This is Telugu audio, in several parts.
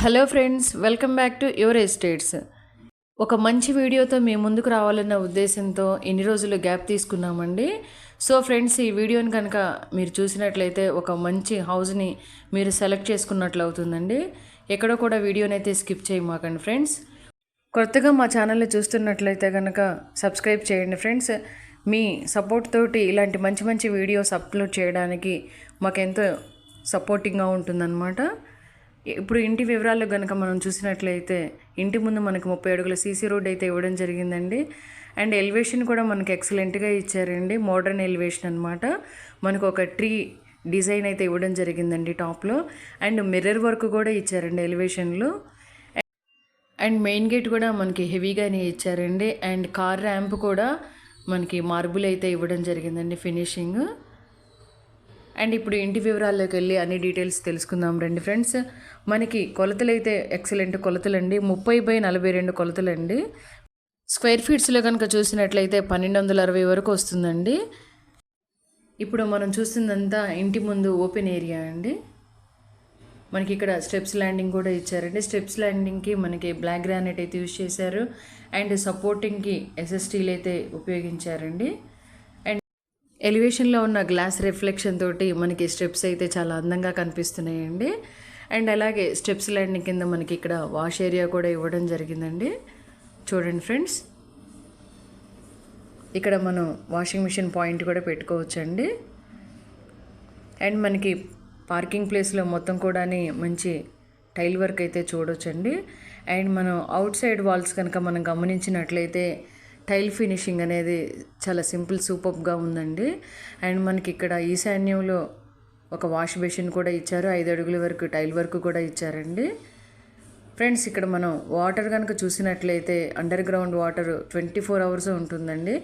Hello friends, welcome back to your estates. ఒక మంచి వీడియోతో మీ ముందుకు రావాలన్న ఉద్దేశంతో ఇన్ని రోజులు గ్యాప్ తీసుకున్నామండి. సో ఫ్రెండ్స్, ఈ వీడియోని కనుక మీరు చూసినట్లయితే ఒక మంచి హౌస్ని మీరు సెలెక్ట్ చేసుకున్నట్లు అవుతుందండి. ఎక్కడో కూడా వీడియోని అయితే స్కిప్ చేయమాకండి ఫ్రెండ్స్. కొత్తగా మా ఛానల్ని చూస్తున్నట్లయితే కనుక సబ్స్క్రైబ్ చేయండి ఫ్రెండ్స్. మీ సపోర్ట్ తోటి ఇలాంటి మంచి మంచి వీడియోస్ అప్లోడ్ చేయడానికి మాకెంతో సపోర్టింగ్గా ఉంటుందన్నమాట. ఇప్పుడు ఇంటి వివరాలు కనుక మనం చూసినట్లయితే ఇంటి ముందు మనకు 30 అడుగుల సీసీ రోడ్ అయితే ఇవ్వడం జరిగిందండి. అండ్ ఎలివేషన్ కూడా మనకి ఎక్సలెంట్గా ఇచ్చారండి. మోడర్న్ ఎలివేషన్ అనమాట. మనకు ఒక ట్రీ డిజైన్ అయితే ఇవ్వడం జరిగిందండి టాప్లో. అండ్ మిర్రర్ వర్క్ కూడా ఇచ్చారండి ఎలివేషన్లో. అండ్ మెయిన్ గేట్ కూడా మనకి హెవీగానే ఇచ్చారండి. అండ్ కార్ ర్యాంప్ కూడా మనకి మార్బుల్ అయితే ఇవ్వడం జరిగిందండి ఫినిషింగ్. అండ్ ఇప్పుడు ఇంటి వివరాల్లోకి వెళ్ళి అన్ని డీటెయిల్స్ తెలుసుకుందాం రండి ఫ్రెండ్స్. మనకి కొలతలు అయితే ఎక్సలెంట్ కొలతలండి. 30x42 కొలతలండి. స్క్వేర్ ఫీట్స్లో కనుక చూసినట్లయితే 1260 వరకు వస్తుందండి. ఇప్పుడు మనం చూస్తుందంతా ఇంటి ముందు ఓపెన్ ఏరియా అండి. మనకి ఇక్కడ స్టెప్స్ ల్యాండింగ్ కూడా ఇచ్చారండి. స్టెప్స్ ల్యాండింగ్కి మనకి బ్లాక్ గ్రానైట్ అయితే యూజ్ చేశారు. అండ్ సపోర్టింగ్కి ఎస్ఎస్టీలు అయితే ఉపయోగించారండి. ఎలివేషన్లో ఉన్న గ్లాస్ రిఫ్లెక్షన్ తోటి మనకి స్టెప్స్ అయితే చాలా అందంగా కనిపిస్తున్నాయండి. అండ్ అలాగే స్టెప్స్ ల్యాండింగ్ కింద మనకి ఇక్కడ వాష్ ఏరియా కూడా ఇవ్వడం జరిగిందండి. చూడండి ఫ్రెండ్స్, ఇక్కడ మనం వాషింగ్ మిషన్ పాయింట్ కూడా పెట్టుకోవచ్చండి. అండ్ మనకి పార్కింగ్ ప్లేస్లో మొత్తం కూడా మంచి టైల్ వర్క్ అయితే చూడొచ్చండి. అండ్ మనం అవుట్ సైడ్ వాల్స్ కనుక మనం గమనించినట్లయితే టైల్ ఫినిషింగ్ అనేది చాలా సింపుల్ సూపర్గా ఉందండి. అండ్ మనకి ఇక్కడ ఈశాన్యంలో ఒక వాష్ బేసిన్ కూడా ఇచ్చారు. 5 అడుగుల వరకు టైల్ వర్క్ కూడా ఇచ్చారండి. ఫ్రెండ్స్, ఇక్కడ మనం వాటర్ కనుక చూసినట్లయితే అండర్ గ్రౌండ్ వాటర్ 24 అవర్స్ ఉంటుందండి.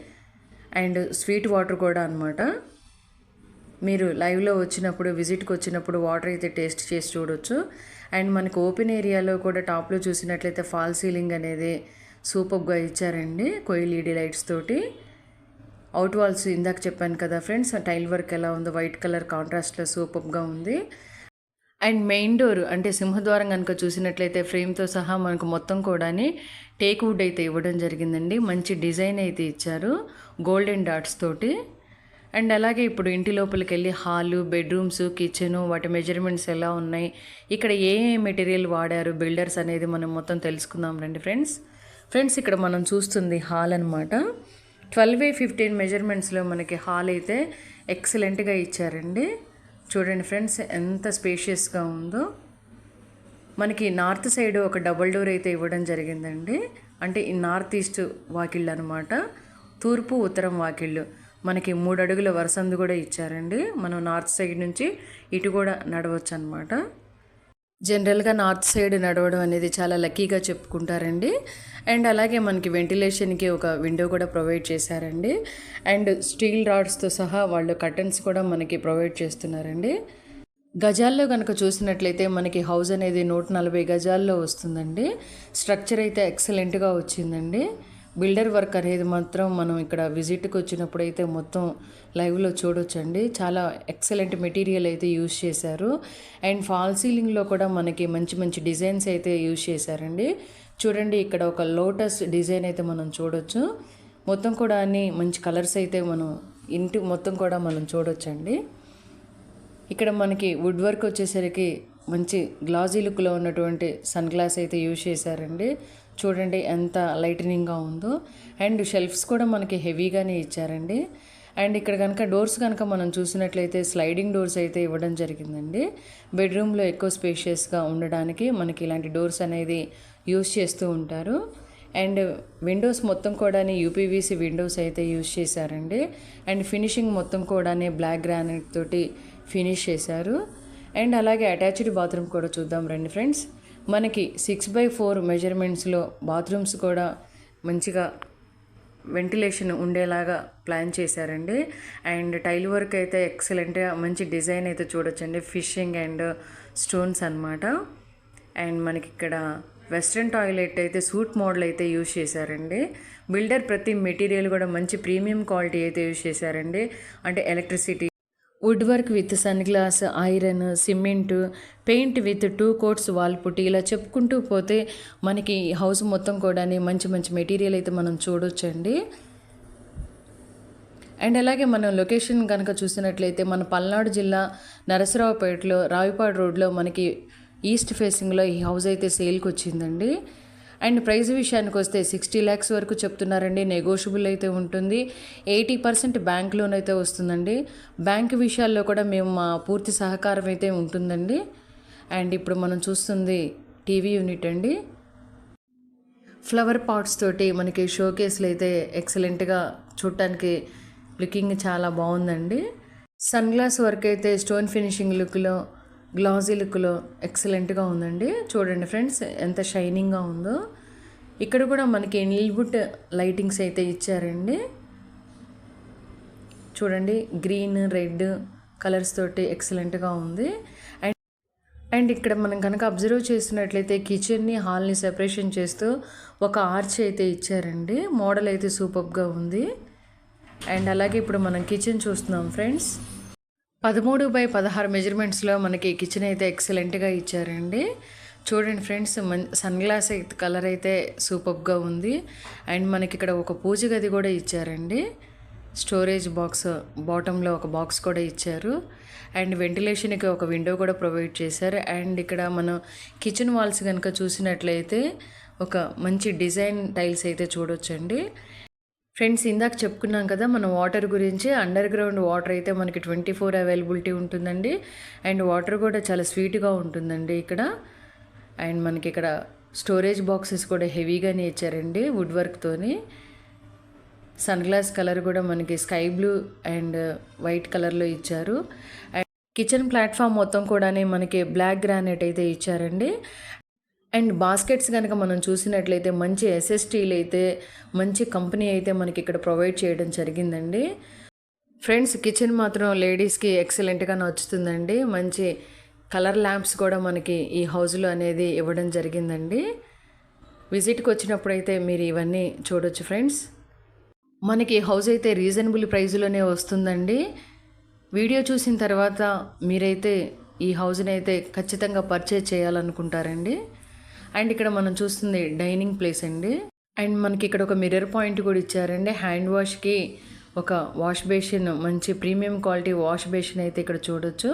అండ్ స్వీట్ వాటర్ కూడా అనమాట. మీరు లైవ్లో వచ్చినప్పుడు విజిట్కి వచ్చినప్పుడు వాటర్ అయితే టేస్ట్ చేసి చూడొచ్చు. అండ్ మనకు ఓపెన్ ఏరియాలో కూడా టాప్లో చూసినట్లయితే ఫాల్ సీలింగ్ అనేది సూపర్గా ఇచ్చారండి. కోయిలీడి లైట్స్ తోటి. అవుట్ వాల్స్ ఇందాక చెప్పాను కదా ఫ్రెండ్స్, టైల్ వర్క్ ఎలా ఉందో వైట్ కలర్ కాంట్రాస్ట్లో సూపర్గా ఉంది. అండ్ మెయిన్ డోర్ అంటే సింహద్వారం కనుక చూసినట్లయితే ఫ్రేమ్తో సహా మనకు మొత్తం కూడా టేక్ వుడ్ అయితే ఇవ్వడం జరిగిందండి. మంచి డిజైన్ అయితే ఇచ్చారు గోల్డెన్ డాట్స్ తోటి. అండ్ అలాగే ఇప్పుడు ఇంటి లోపలికి వెళ్ళి హాలు, బెడ్రూమ్స్, కిచెను, వాటి మెజర్మెంట్స్ ఎలా ఉన్నాయి, ఇక్కడ ఏ మెటీరియల్ వాడారు బిల్డర్స్ అనేది మనం మొత్తం తెలుసుకుందాం రండి ఫ్రెండ్స్, ఇక్కడ మనం చూస్తుంది హాల్ అనమాట. 12x15 మెజర్మెంట్స్లో మనకి హాల్ అయితే ఎక్సలెంట్గా ఇచ్చారండి. చూడండి ఫ్రెండ్స్, ఎంత స్పేషియస్గా ఉందో. మనకి నార్త్ సైడ్ ఒక డబుల్ డోర్ అయితే ఇవ్వడం జరిగిందండి. అంటే ఈ నార్త్ ఈస్ట్ వాకిళ్ళు అనమాట. తూర్పు ఉత్తరం వాకిళ్ళు మనకి 3 అడుగుల వరసందు కూడా ఇచ్చారండి. మనం నార్త్ సైడ్ నుంచి ఇటు కూడా నడవచ్చు అనమాట. జనరల్గా నార్త్ సైడ్ నడవడం అనేది చాలా లక్కీగా చెప్పుకుంటారండి. అండ్ అలాగే మనకి వెంటిలేషన్కి ఒక విండో కూడా ప్రొవైడ్ చేశారండి. అండ్ స్టీల్ రాడ్స్తో సహా వాళ్ళు కర్టన్స్ కూడా మనకి ప్రొవైడ్ చేస్తున్నారండి. గజాల్లో కనుక చూసినట్లయితే మనకి హౌస్ అనేది 140 గజాల్లో వస్తుందండి. స్ట్రక్చర్ అయితే ఎక్సలెంట్గా వచ్చిందండి. బిల్డర్ వర్క్ అనేది మాత్రం మనం ఇక్కడ విజిట్కి వచ్చినప్పుడు అయితే మొత్తం లైవ్లో చూడొచ్చండి. చాలా ఎక్సలెంట్ మెటీరియల్ అయితే యూజ్ చేశారు. అండ్ ఫాల్ సీలింగ్లో కూడా మనకి మంచి మంచి డిజైన్స్ అయితే యూజ్ చేశారండి. చూడండి, ఇక్కడ ఒక లోటస్ డిజైన్ అయితే మనం చూడొచ్చు. మొత్తం కూడా అన్ని మంచి కలర్స్ అయితే మనం ఇంటి మొత్తం కూడా మనం చూడొచ్చండి. ఇక్కడ మనకి వుడ్ వర్క్ వచ్చేసరికి మంచి గ్లాజీ లుక్లో ఉన్నటువంటి సన్ గ్లాస్ అయితే యూజ్ చేశారండి. చూడండి ఎంత లైటనింగ్గా ఉందో. అండ్ షెల్ఫ్స్ కూడా మనకి హెవీగానే ఇచ్చారండి. అండ్ ఇక్కడ కనుక డోర్స్ కనుక మనం చూసినట్లయితే స్లైడింగ్ డోర్స్ అయితే ఇవ్వడం జరిగిందండి. బెడ్రూమ్లో ఎక్కువ స్పేషియస్గా ఉండడానికి మనకి ఇలాంటి డోర్స్ అనేది యూజ్ చేస్తూ ఉంటారు. అండ్ విండోస్ మొత్తం కూడా యూపీవీసీ విండోస్ అయితే యూజ్ చేశారండి. అండ్ ఫినిషింగ్ మొత్తం కూడా బ్లాక్ గ్రానైట్ తోటి ఫినిష్ చేశారు. అండ్ అలాగే అటాచ్డ్ బాత్రూమ్ కూడా చూద్దాం రండి ఫ్రెండ్స్. మనకి 6x4 మెజర్మెంట్స్లో బాత్రూమ్స్ కూడా మంచిగా వెంటిలేషన్ ఉండేలాగా ప్లాన్ చేశారండి. అండ్ టైల్ వర్క్ అయితే ఎక్సలెంట్గా మంచి డిజైన్ అయితే చూడొచ్చండి. ఫిషింగ్ అండ్ స్టోన్స్ అనమాట. అండ్ మనకి ఇక్కడ వెస్ట్రన్ టాయిలెట్ అయితే సూట్ మోడల్ అయితే యూజ్ చేశారండి. బిల్డర్ ప్రతి మెటీరియల్ కూడా మంచి ప్రీమియం క్వాలిటీ అయితే యూజ్ చేశారండి. అంటే electricity, wood work with sun glass, iron, cement, paint with 2 coats wall putty, ఇలా చెప్పుకుంటూ పోతే మనకి హౌస్ మొత్తం కూడా మంచి మంచి మెటీరియల్ అయితే మనం చూడొచ్చండి. అండ్ అలాగే మనం లొకేషన్ కనుక చూసినట్లయితే మన పల్నాడు జిల్లా నరసరావుపేటలో రావిపాడు రోడ్లో మనకి ఈస్ట్ ఫేసింగ్లో ఈ హౌస్ అయితే సేల్కి వచ్చిందండి. అండ్ ప్రైస్ విషయానికి వస్తే 60 lakhs వరకు చెప్తున్నారండి. నెగోషియబుల్ అయితే ఉంటుంది. 80% బ్యాంక్ లోన్ అయితే వస్తుందండి. బ్యాంక్ విషయాల్లో కూడా మేము మా పూర్తి సహకారం అయితే ఉంటుందండి. అండ్ ఇప్పుడు మనం చూస్తుంది టీవీ యూనిట్ అండి. ఫ్లవర్ పాట్స్ తోటి మనకి షోకేస్లు అయితే ఎక్సలెంట్గా చూడటానికి లుకింగ్ చాలా బాగుందండి. సన్ గ్లాస్ వర్క్ అయితే స్టోన్ ఫినిషింగ్ లుక్లో, గ్లాజీ లుక్లో ఎక్సలెంట్గా ఉందండి. చూడండి ఫ్రెండ్స్ ఎంత షైనింగ్గా ఉందో. ఇక్కడ కూడా మనకి నిల్వుడ్ లైటింగ్స్ అయితే ఇచ్చారండి. చూడండి గ్రీన్, రెడ్ కలర్స్ తోటి ఎక్సలెంట్గా ఉంది. అండ్ ఇక్కడ మనం కనుక అబ్జర్వ్ చేసినట్లయితే కిచెన్ని, హాల్ని సెపరేషన్ చేస్తూ ఒక ఆర్చ్ అయితే ఇచ్చారండి. మోడల్ అయితే సూపర్గా ఉంది. అండ్ అలాగే ఇప్పుడు మనం కిచెన్ చూస్తున్నాం ఫ్రెండ్స్. 13x16 మెజర్మెంట్స్లో మనకి కిచెన్ అయితే ఎక్సలెంట్గా ఇచ్చారండి. చూడండి ఫ్రెండ్స్, సన్ గ్లాస్ అయితే కలర్ అయితే సూపర్గా ఉంది. అండ్ మనకి ఇక్కడ ఒక పూజ గది కూడా ఇచ్చారండి. స్టోరేజ్ బాక్స్ బాటంలో ఒక బాక్స్ కూడా ఇచ్చారు. అండ్ వెంటిలేషన్కి ఒక విండో కూడా ప్రొవైడ్ చేశారు. అండ్ ఇక్కడ మనం కిచెన్ వాల్స్ కనుక చూసినట్లయితే ఒక మంచి డిజైన్ టైల్స్ అయితే చూడొచ్చండి. ఫ్రెండ్స్, ఇందాక చెప్పుకున్నాం కదా మనం వాటర్ గురించి. అండర్ గ్రౌండ్ వాటర్ అయితే మనకి 24 అవైలబిలిటీ ఉంటుందండి. అండ్ వాటర్ కూడా చాలా స్వీట్గా ఉంటుందండి ఇక్కడ. అండ్ మనకి ఇక్కడ స్టోరేజ్ బాక్సెస్ కూడా హెవీగానే ఇచ్చారండి వుడ్ వర్క్తోని. సన్ గ్లాస్ కలర్ కూడా మనకి స్కై బ్లూ అండ్ వైట్ కలర్లో ఇచ్చారు. అండ్ కిచెన్ ప్లాట్ఫామ్ మొత్తం కూడా మనకి బ్లాక్ గ్రానైట్ అయితే ఇచ్చారండి. అండ్ బాస్కెట్స్ కనుక మనం చూసినట్లయితే మంచి ఎస్ఎస్టీలు అయితే మంచి కంపెనీ అయితే మనకి ఇక్కడ ప్రొవైడ్ చేయడం జరిగిందండి. ఫ్రెండ్స్, కిచెన్ మాత్రం లేడీస్కి ఎక్సలెంట్గా నచ్చుతుందండి. మంచి కలర్ ల్యాంప్స్ కూడా మనకి ఈ హౌస్లో అనేది ఇవ్వడం జరిగిందండి. విజిట్కి వచ్చినప్పుడు అయితే మీరు ఇవన్నీ చూడొచ్చు ఫ్రెండ్స్. మనకి హౌస్ అయితే రీజనబుల్ ప్రైస్లోనే వస్తుందండి. వీడియో చూసిన తర్వాత మీరైతే ఈ హౌస్ని అయితే ఖచ్చితంగా పర్చేజ్ చేయాలనుకుంటారండి. అండ్ ఇక్కడ మనం చూస్తుంది డైనింగ్ ప్లేస్ అండి. అండ్ మనకి ఇక్కడ ఒక మిర్రర్ పాయింట్ కూడా ఇచ్చారండి. హ్యాండ్ వాష్కి ఒక వాష్ బేసిన్, మంచి ప్రీమియం క్వాలిటీ వాష్ బేసిన్ అయితే ఇక్కడ చూడొచ్చు.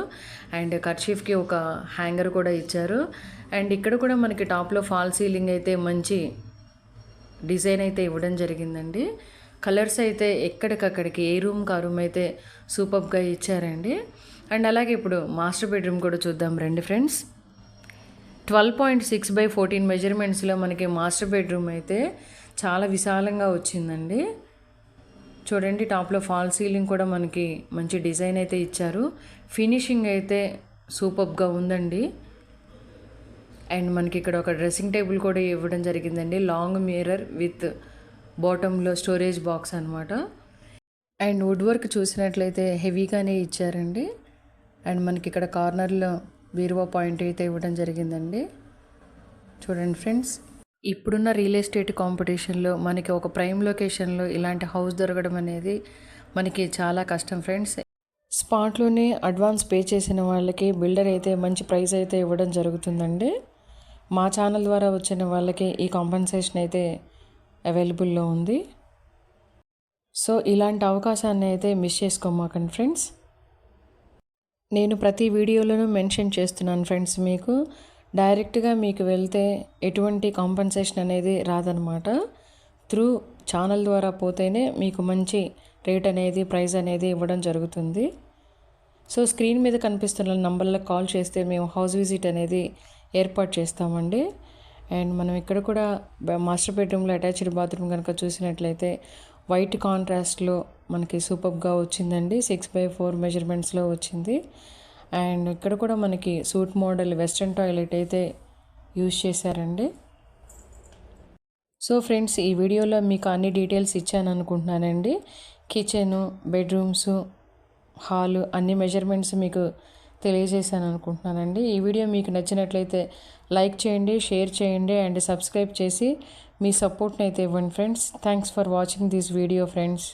అండ్ కర్చీఫ్కి ఒక హ్యాంగర్ కూడా ఇచ్చారు. అండ్ ఇక్కడ కూడా మనకి టాప్లో ఫాల్ సీలింగ్ అయితే మంచి డిజైన్ అయితే ఇవ్వడం జరిగిందండి. కలర్స్ అయితే ఎక్కడికక్కడికి ఏ రూమ్కి ఆ రూమ్ అయితే సూపర్గా ఇచ్చారండి. అండ్ అలాగే ఇప్పుడు మాస్టర్ బెడ్రూమ్ కూడా చూద్దాం రండి ఫ్రెండ్స్. 12.6x14 మెజర్మెంట్స్లో మనకి మాస్టర్ బెడ్రూమ్ అయితే చాలా విశాలంగా వచ్చిందండి. చూడండి, టాప్లో ఫాల్ సీలింగ్ కూడా మనకి మంచి డిజైన్ అయితే ఇచ్చారు. ఫినిషింగ్ అయితే సూపర్గా ఉందండి. అండ్ మనకి ఇక్కడ ఒక డ్రెస్సింగ్ టేబుల్ కూడా ఇవ్వడం జరిగిందండి. లాంగ్ మిర్రర్ విత్ బాటంలో స్టోరేజ్ బాక్స్ అనమాట. అండ్ వుడ్ వర్క్ చూసినట్లయితే హెవీగానే ఇచ్చారండి. అండ్ మనకి ఇక్కడ కార్నర్లో బీరువా పాయింట్ అయితే ఇవ్వడం జరిగిందండి. చూడండి ఫ్రెండ్స్, ఇప్పుడున్న రియల్ ఎస్టేట్ కాంపిటీషన్లో మనకి ఒక ప్రైమ్ లొకేషన్లో ఇలాంటి హౌస్ దొరకడం అనేది మనకి చాలా కష్టం ఫ్రెండ్స్. స్పాట్లోనే అడ్వాన్స్ పే చేసిన వాళ్ళకి బిల్డర్ అయితే మంచి ప్రైస్ అయితే ఇవ్వడం జరుగుతుందండి. మా ఛానల్ ద్వారా వచ్చిన వాళ్ళకి ఈ కాంపెన్సేషన్ అయితే అవైలబుల్లో ఉంది. సో ఇలాంటి అవకాశాన్ని అయితే మిస్ చేసుకోమాకండి ఫ్రెండ్స్. నేను ప్రతి వీడియోలోనూ మెన్షన్ చేస్తున్నాను ఫ్రెండ్స్. మీకు డైరెక్ట్గా మీకు వెళ్తే ఎటువంటి కాంపెన్సేషన్ అనేది రాదనమాట. త్రూ ఛానల్ ద్వారా పోతేనే మీకు మంచి రేట్ అనేది, ప్రైస్ అనేది ఇవ్వడం జరుగుతుంది. సో స్క్రీన్ మీద కనిపిస్తున్న నంబర్లకు కాల్ చేస్తే మేము హౌస్ విజిట్ అనేది ఏర్పాటు చేస్తామండి. అండ్ మనం ఇక్కడ కూడా మాస్టర్ బెడ్రూమ్లో అటాచ్డ్ బాత్రూమ్ కనుక చూసినట్లయితే వైట్ కాంట్రాస్ట్లో మనకి సూపర్గా వచ్చిందండి. 6x4 మెజర్మెంట్స్లో వచ్చింది. అండ్ ఇక్కడ కూడా మనకి సూట్ మోడల్ వెస్ట్రన్ టాయిలెట్ అయితే యూజ్ చేశారండి. సో ఫ్రెండ్స్, ఈ వీడియోలో మీకు అన్ని డీటెయిల్స్ ఇచ్చాను అనుకుంటున్నానండి. కిచెను, బెడ్రూమ్స్, హాలు అన్ని మెజర్మెంట్స్ మీకు తెలియజేశాను అనుకుంటున్నానండి. ఈ వీడియో మీకు నచ్చినట్లయితే లైక్ చేయండి, షేర్ చేయండి అండ్ సబ్స్క్రైబ్ చేసి మీ సపోర్ట్ని అయితే ఇవ్వండి friends. Thanks for watching this video friends.